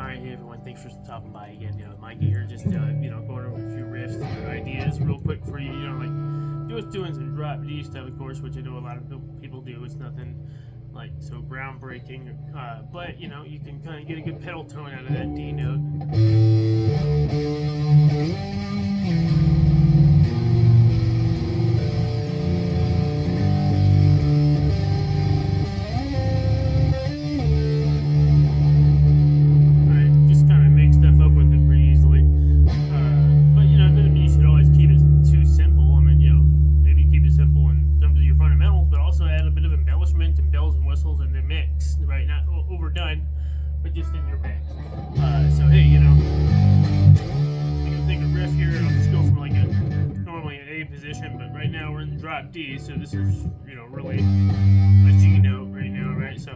Alright, hey everyone, thanks for stopping by again. Mikey here, just going over a few riffs and ideas real quick for you. Just doing some drop D stuff, of course, which I know a lot of people do. It's nothing like so groundbreaking, but you can kind of get a good pedal tone out of that D note. And the mix, right? Not overdone, but just in your mix. So hey, you can take a riff here, and I'll just go from like normally an A position, but right now we're in the drop D, so this is really a G note right now, right? So.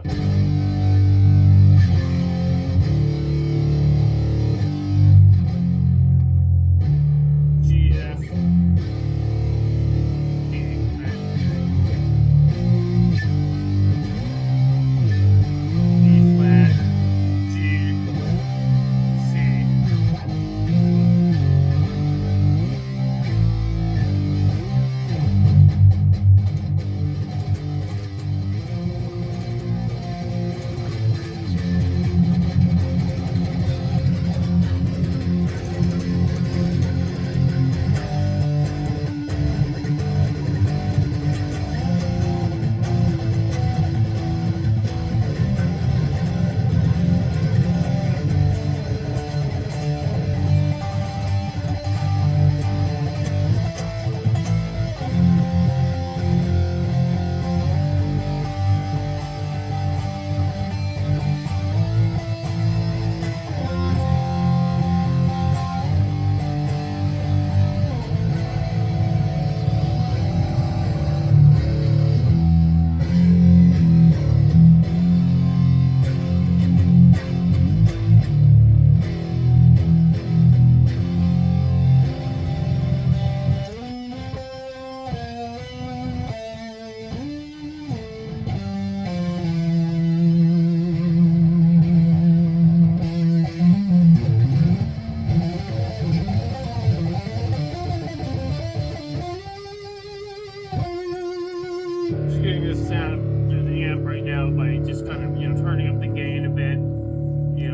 Just getting this sound through the amp right now by just kind of turning up the gain a bit, and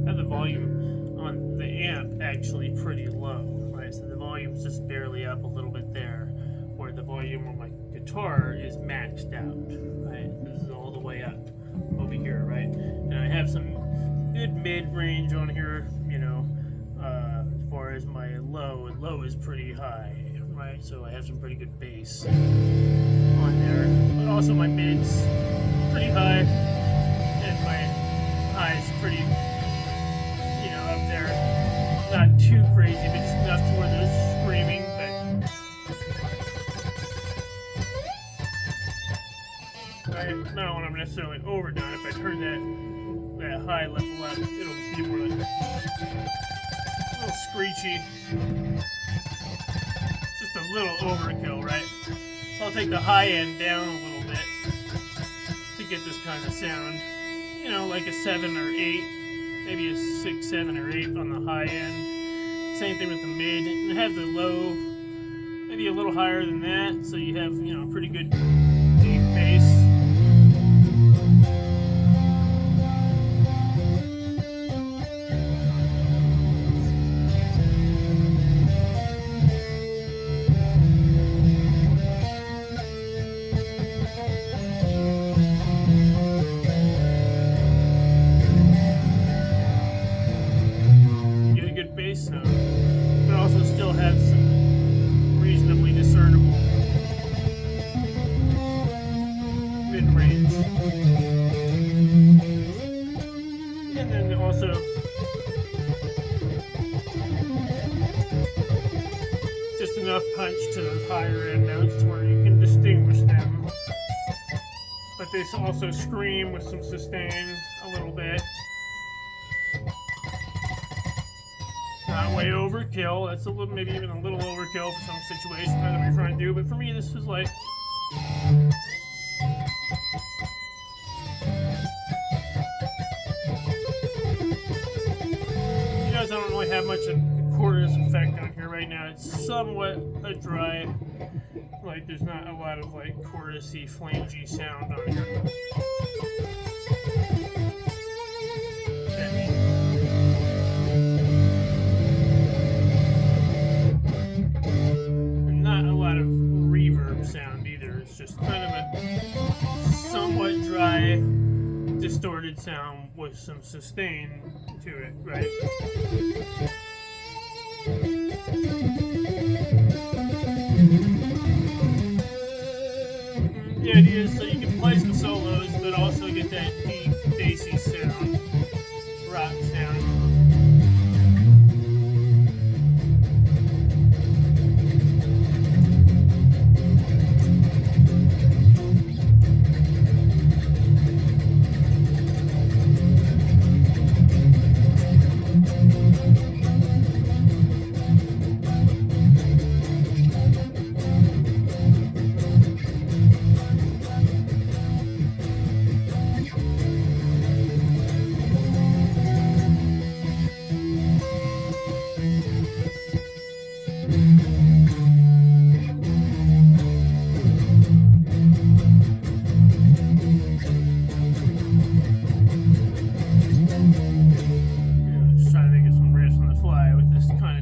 have the volume on the amp actually pretty low, right? So the volume's just barely up a little bit there, where the volume on my guitar is maxed out, right? This is all the way up over here, right? And I have some good mid-range on here, as far as my low, and low is pretty high. Right, so I have some pretty good bass on there, but also my mid's pretty high, and my high's pretty, up there. Not too crazy, but just enough to where there's screaming. But I don't want to necessarily overdone. If I turn that high level up, it'll be more like a little screechy. A little overkill, right? So I'll take the high end down a little bit to get this kind of sound, like a 7 or 8, maybe a 6, 7, or 8 on the high end. Same thing with the mid, and have the low maybe a little higher than that, so you have pretty good deep bass. Bass sound, but also still have some reasonably discernible mid-range, and then also just enough punch to those higher end notes where you can distinguish them, but they also scream with some sustain a little bit. Not way overkill. That's a little, maybe even a little overkill for some situations that we're trying to do. But for me, this is like notice I don't really have much of a chorus effect on here right now. It's somewhat a dry, like there's not a lot of like chorusy, flangy sound on here. And not a lot of reverb sound either. It's just kind of a somewhat dry, distorted sound with some sustain to it, right? The idea is so you can play some solos, but also get that deep, bassy sound, rock sound.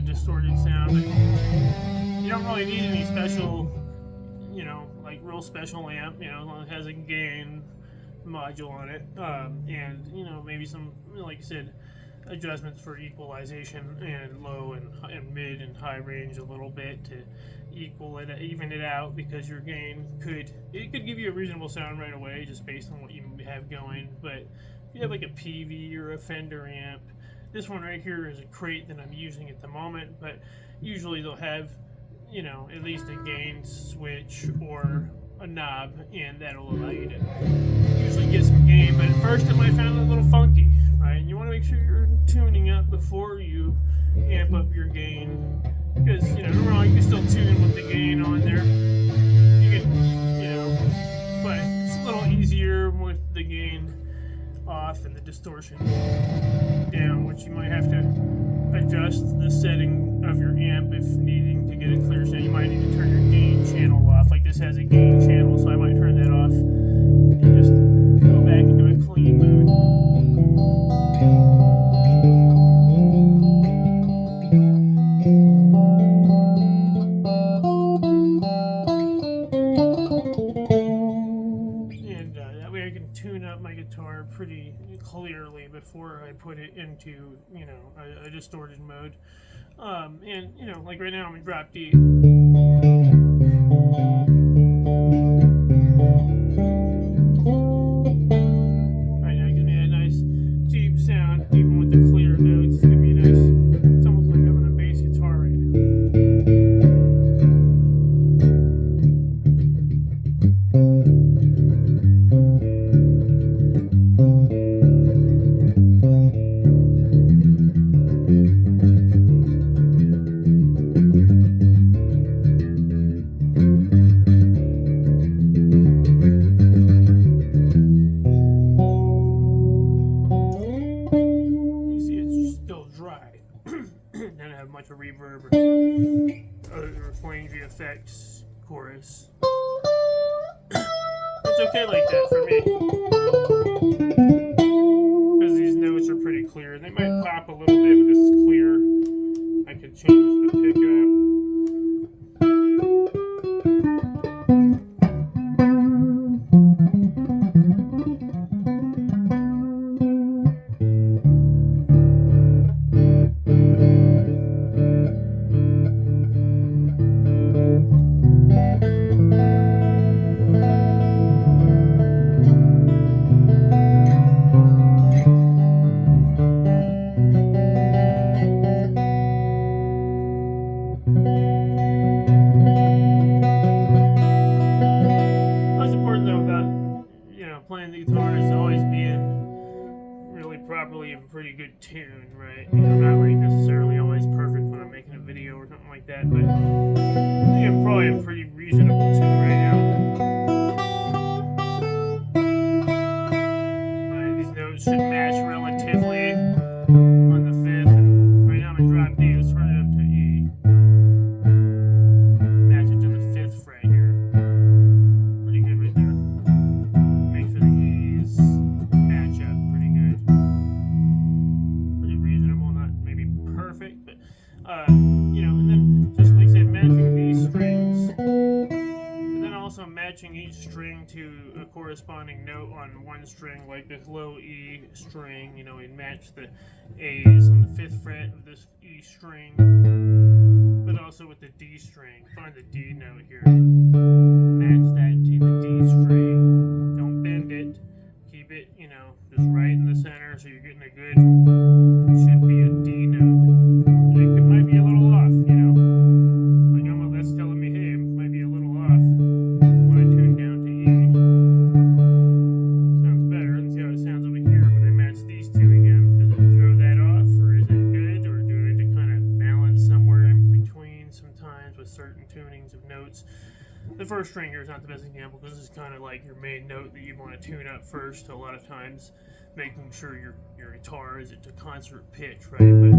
Distorted sound, but you don't really need any special, like real special amp, as long as it has a gain module on it, and maybe some, like I said, adjustments for equalization and low and mid and high range a little bit to even it out, because your gain could give you a reasonable sound right away just based on what you have going. But if you have like a PV or a Fender amp, this one right here is a crate that I'm using at the moment, but usually they'll have, at least a gain switch or a knob, and that'll allow you to usually get some gain. But at first it might sound a little funky, right? And you want to make sure you're tuning up before you amp up your gain, because, don't wrong, you can still tune with the gain on there. You can, but it's a little easier with the gain off and the distortion down, which you might have to adjust the setting of your amp if needing to get a clear sound. You might need to turn your gain channel off. Like this has a gain channel, so I might turn that off and just go back into a clean mode. That way I can tune up my guitar pretty clearly before I put it into, a distorted mode. And, like right now I'm in drop D. Right now it gives me a nice deep sound, even with the clear notes. It's gonna be nice. It's almost like having a bass guitar right now. Much of reverb or other flangy effects chorus. It's okay like that for me, because these notes are pretty clear. They might pop a little bit, but this is clear. I could change the pickup. Playing the guitar is always being really properly in pretty good tune, right? I'm not like necessarily always perfect when I'm making a video or something like that, but I think I'm probably in pretty reasonable tune right now. These notes should match relatively on the fifth, and right tuning to a corresponding note on one string, like this low E string, you know, we match the A's on the 5th fret of this E string, but also with the D string. Find the D note here. Match that to the D string. Don't bend it. Keep it, you know, just right in the center so you're getting a good, should be a D note. It might be a little off, you know. Like that's telling me, hey, it might be a little off when I tune down to E. Sounds better. Let's see how it sounds over here when I match these two again. Does it throw that off, or is it good, or do I need to kind of balance somewhere in between sometimes with certain tunings of notes? The first string here is not the best example because this is kind of like your main note that you want to tune up first. A lot of times, making sure your guitar is at a concert pitch, right? But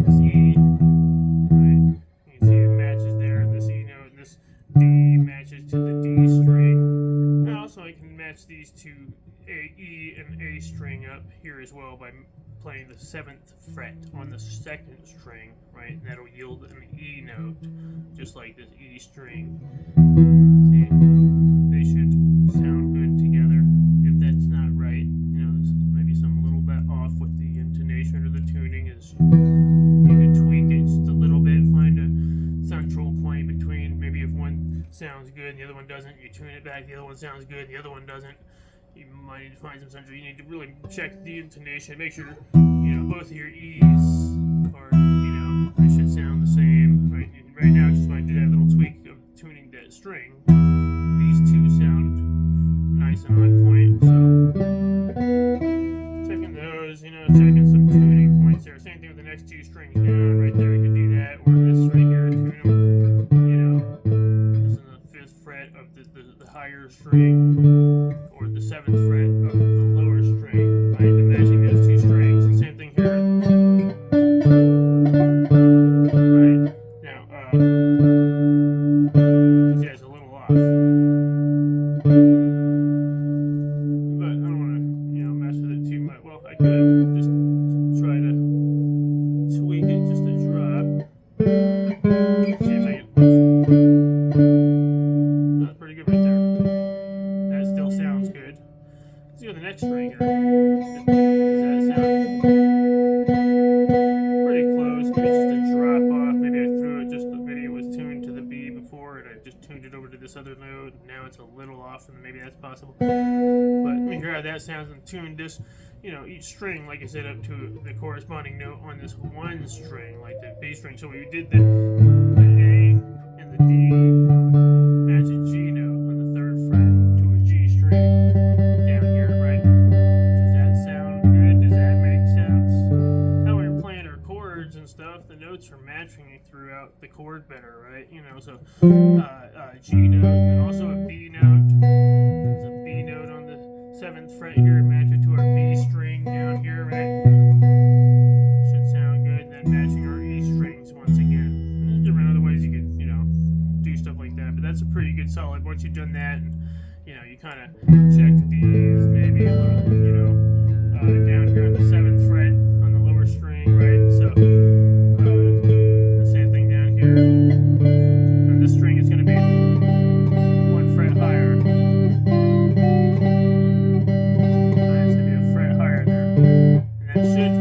this E, right? You can see it matches there, and this E note, and this D matches to the D string. And also, I can match these two E and A string up here as well by playing the 7th fret on the 2nd string, right? And that'll yield an E note, just like this E string. See, they should sound good together. If that's not right, you know, there's maybe some little bit off with the intonation or the tuning. Is you can tweak it just a little bit, find a central point between. Maybe if one sounds good and the other one doesn't, you tune it back. The other one sounds good, the other one doesn't. You might need to find some central. You need to really check the intonation, make sure, you know, both of your E's are, you know, they should sound the same. Right, and right now, just when I do that little tweak of tuning that string, these two sound nice and on point. So checking those, you know, checking some tuning points there. Same thing with the next two strings down. Right there, we could do that, or this right here, tune them. You know, this is the 5th fret of the higher string, or the 7th fret of the lower string, right? And matching those two strings. And same thing here. Right? Now, this guy's a little off. But I don't want to, you know, mess with it too much. Well, I could just try to tweak it just a drop. See if I can. That's pretty good right there. That still sounds good. Let's go to the next string here. Does that sound pretty close? Maybe just a drop off. Maybe I threw it just, maybe it was tuned to the B before and I just tuned it over to this other note. And now it's a little off, and maybe that's possible. But I mean, hear how that sounds, and tune this, you know, each string, like I said, up to the corresponding note on this one string, like the B string. So we did the A and the D match a G note on the 3rd fret to a G string down here, right? Does that sound good? Does that make sense? Now when you're playing our chords and stuff, the notes are matching throughout the chord better, right? You know, so G note and also a B note. There's a B note on the 7th fret here, match it to our B string down here, right? Should sound good. And then matching our E strings once again. And there's different other ways you could, you know, do stuff like that. But that's a pretty good solid. Once you've done that, and, you know, you kind of check these, maybe a little, you know, down here on the 7th fret on the lower string, right? So the same thing down here. And this string is going to be 1 fret higher. It's going to be a fret higher there. And that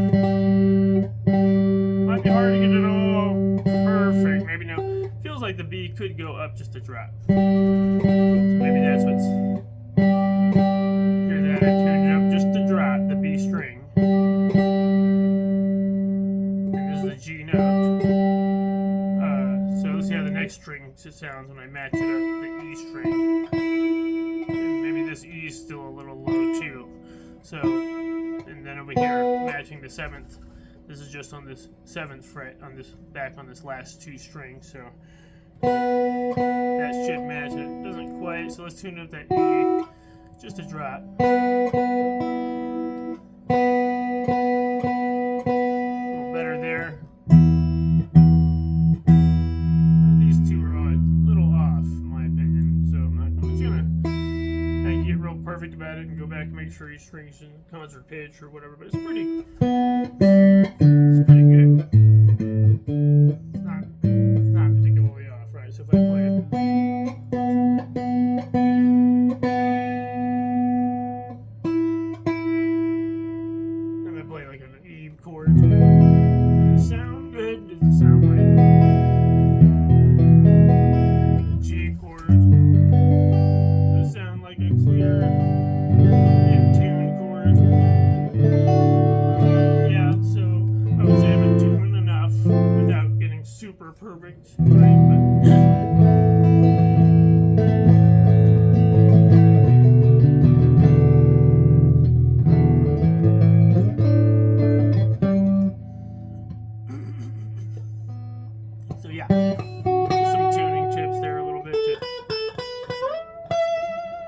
might be hard to get it all perfect. Maybe now, feels like the B could go up just a drop. So maybe that's what's, hear that, I tuned it up just a drop, the B string. And this is the G note. So let's see how the next string sounds when I match it up, the E string. And maybe this E is still a little low too. So, and then over here, matching the 7th. This is just on this 7th fret, on this, back on this last two strings. So that should match it. It doesn't quite, so let's tune up that E just a drop. A little better there. These two are a little off, in my opinion. So I'm just gonna get real perfect about it and go back and make sure each string's in concert pitch or whatever. But it's pretty good. It's not particularly off, right? So if I play it. chord. Does it sound good? Does it sound right? The G chord. Does it sound like a clear, in tune chord? Yeah, so I would say I'm in tune enough without getting super perfect, right? So yeah, just some tuning tips there a little bit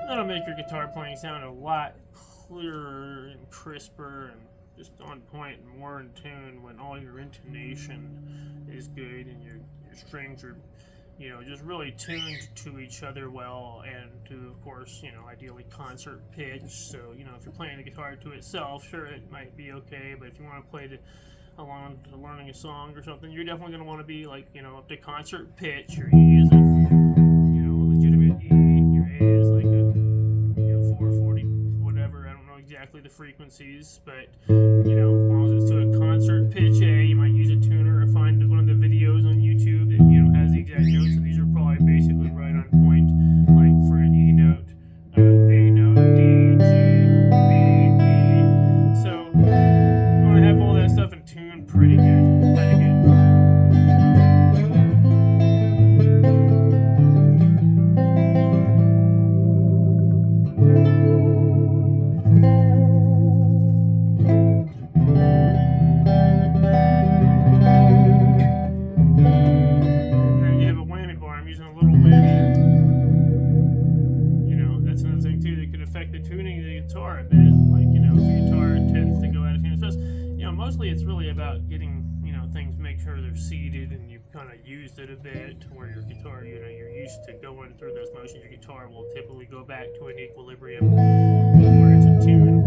that'll make your guitar playing sound a lot clearer and crisper and just on point and more in tune when all your intonation is good and your strings are, just really tuned to each other well and to, of course, ideally concert pitch. So, if you're playing the guitar to itself, sure, it might be okay, but if you want to play along to learning a song or something, you're definitely going to want to be like, up to concert pitch. Your E is a, legitimate E. Your A is like a 440, whatever. I don't know exactly the frequencies, but, as long as it's to a concert pitch A, you might use a tuner or find one of the videos on YouTube that, has the exact notes. So these are probably basically right on point, like for an E note, A note, D, G, B, E. So, I'm going to have all that stuff in tune pretty good. Guitar a bit, like, if the guitar tends to go out of tune. So, mostly it's really about getting, things, make sure they're seated and you've kind of used it a bit, where your guitar, you're used to going through those motions. Your guitar will typically go back to an equilibrium where it's in tune.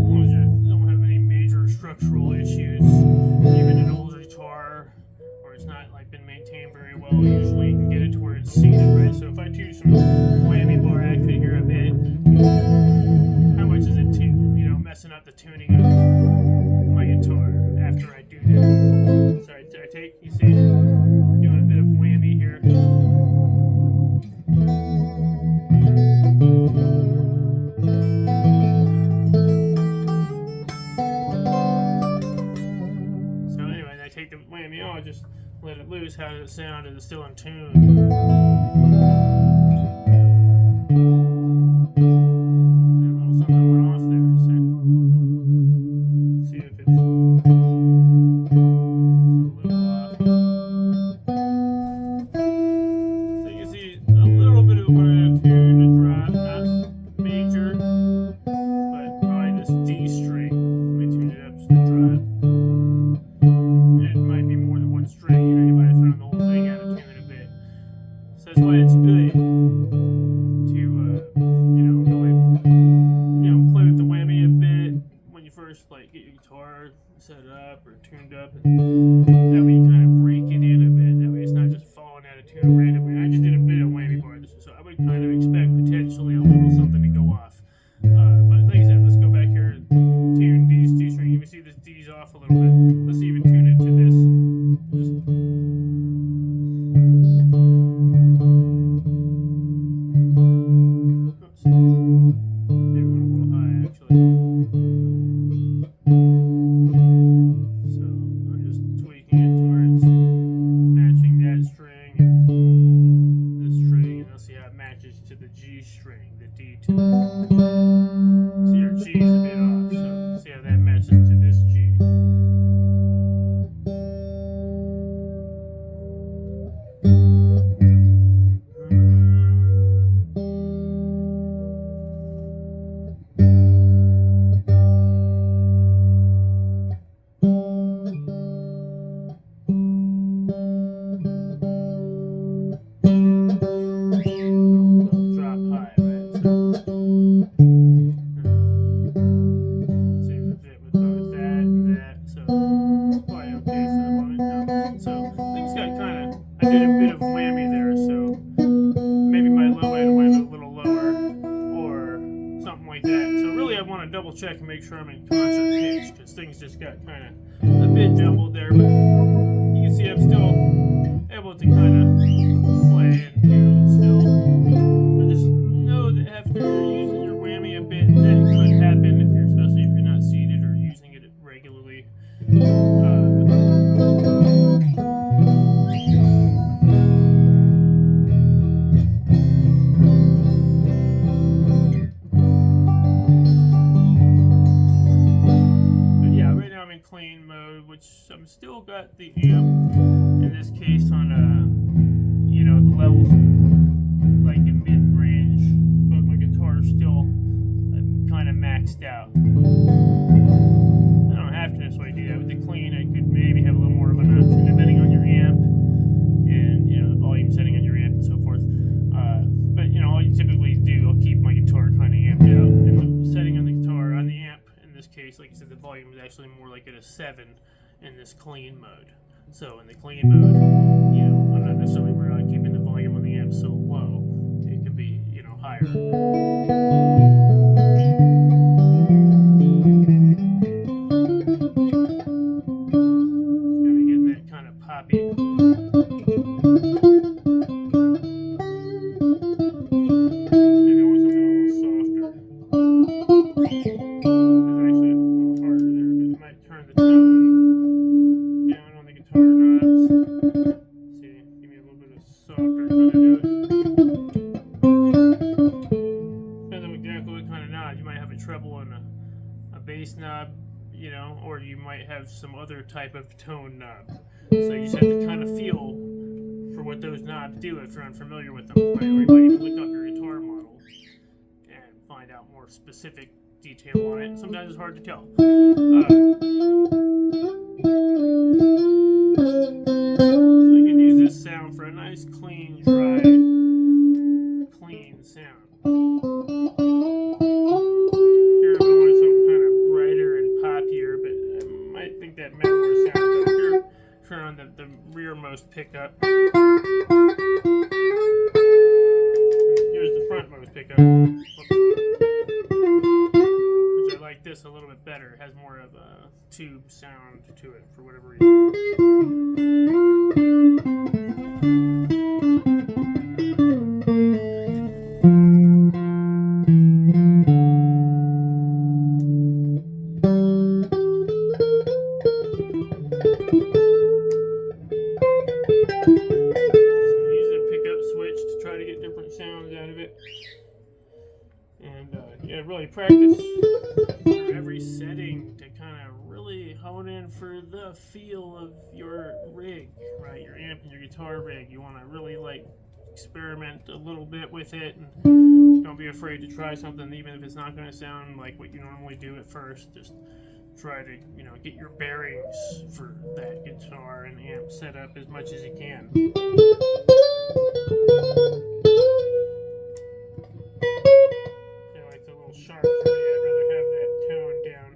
As long as you don't have any major structural issues, even an older guitar, or it's not like been maintained very well, usually you can get it to where it's seated, right? So if I do some whammy bar action here a bit, how much is it messing up the tuning of my guitar after I do that? So I take, you see, doing a bit of whammy here. So anyway, I take the whammy off, just let it loose. How does it sound? Is it still in tune? That's why it's good to, really, play with the whammy a bit when you first, get your guitar set up or tuned up, and that way you kind of break it in a bit. That way it's not just falling out of tune randomly. I just did a bit of whammy bar, so I would kind of expect potentially a little something to go off. But like I said, let's go back here, tune D string. You can see this D's off a little bit. Let's even tune it to this. To the G string, the D2. See, our G is a bit off, so see how that matches to this G. I did a bit of whammy there, so maybe my low end went a little lower or something like that. So really I want to double check and make sure I'm in concert pitch, because things just got kind of a bit jumbled there, but you can see I'm still able to kind of play and tune still. So just know that after using your whammy a bit, that could happen especially if you're not seated or using it regularly. Clean mode, which I'm still got the amp in this case on the levels like in mid-range, but my guitar's still kind of maxed out. I don't have to necessarily do that with the clean. I could maybe have a little more of an option depending on your amp and the volume setting on your amp and so forth. But all you typically do, I'll keep my guitar kind of amped out, and the setting on the guitar on the amp. In this case, like I said, the volume is actually more like at a 7 in this clean mode. So in the clean mode, I'm not necessarily worried about keeping the volume on the amp so low. It can be, higher. Just gotta get that kind of poppy. Treble on a bass knob, or you might have some other type of tone knob. So you just have to kind of feel for what those knobs do if you're unfamiliar with them. Or you might even look up your guitar model and find out more specific detail on it. Sometimes it's hard to tell. So you can use this sound for a nice, clean, dry, clean sound. Turn on the rearmost pickup. Here's the frontmost pickup. Which I like this a little bit better. It has more of a tube sound to it for whatever reason. Really practice for every setting to kind of really hone in for the feel of your rig, right? Your amp and your guitar rig. You want to really experiment a little bit with it, and don't be afraid to try something even if it's not going to sound like what you normally do at first. Just try to get your bearings for that guitar and amp set up as much as you can. Sharp for me. I'd rather have that tone down.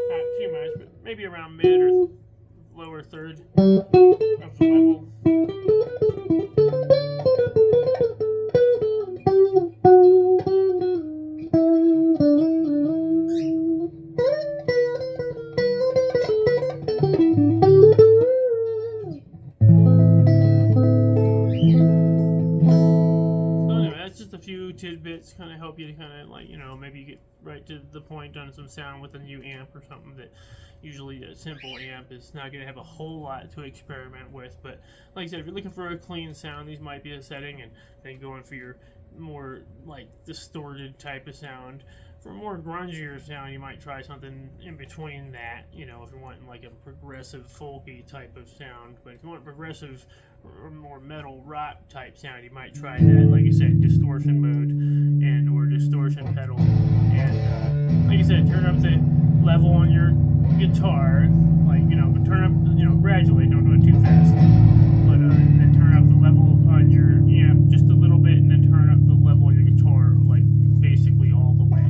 Not too much, but maybe around mid or lower third of the level. Tidbits kind of help you to kind of maybe you get right to the point on some sound with a new amp or something that usually a simple amp is not going to have a whole lot to experiment with. But like I said, if you're looking for a clean sound, these might be a setting, and then going for your more distorted type of sound. For a more grungier sound, you might try something in between that, if you're wanting a progressive folky type of sound. But if you want progressive or more metal rock type sound, you might try that, like I said, distortion mode and or distortion pedal. And like I said, turn up the level on your guitar, but turn up, gradually, don't do it too fast. But then turn up the level on your amp just a little bit, and then turn up the level on your guitar, basically all the way.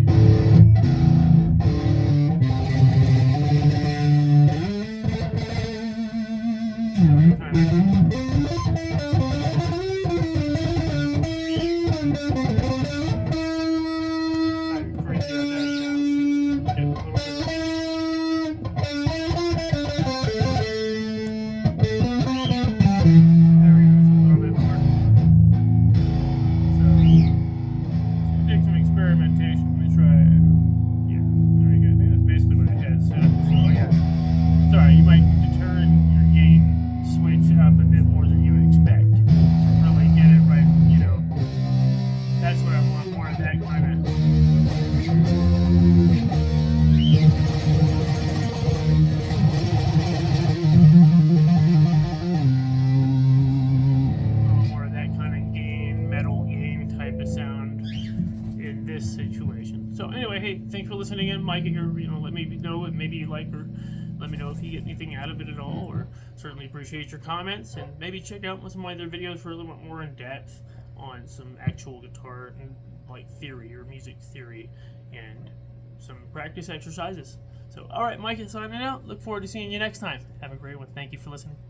hey, thanks for listening in, Mike. Here, let me know what maybe you like, or let me know if you get anything out of it at all. Or certainly appreciate your comments, and maybe check out some of my other videos for a little bit more in depth on some actual guitar and like theory or music theory and some practice exercises. So, all right, Mike is signing out. Look forward to seeing you next time. Have a great one. Thank you for listening.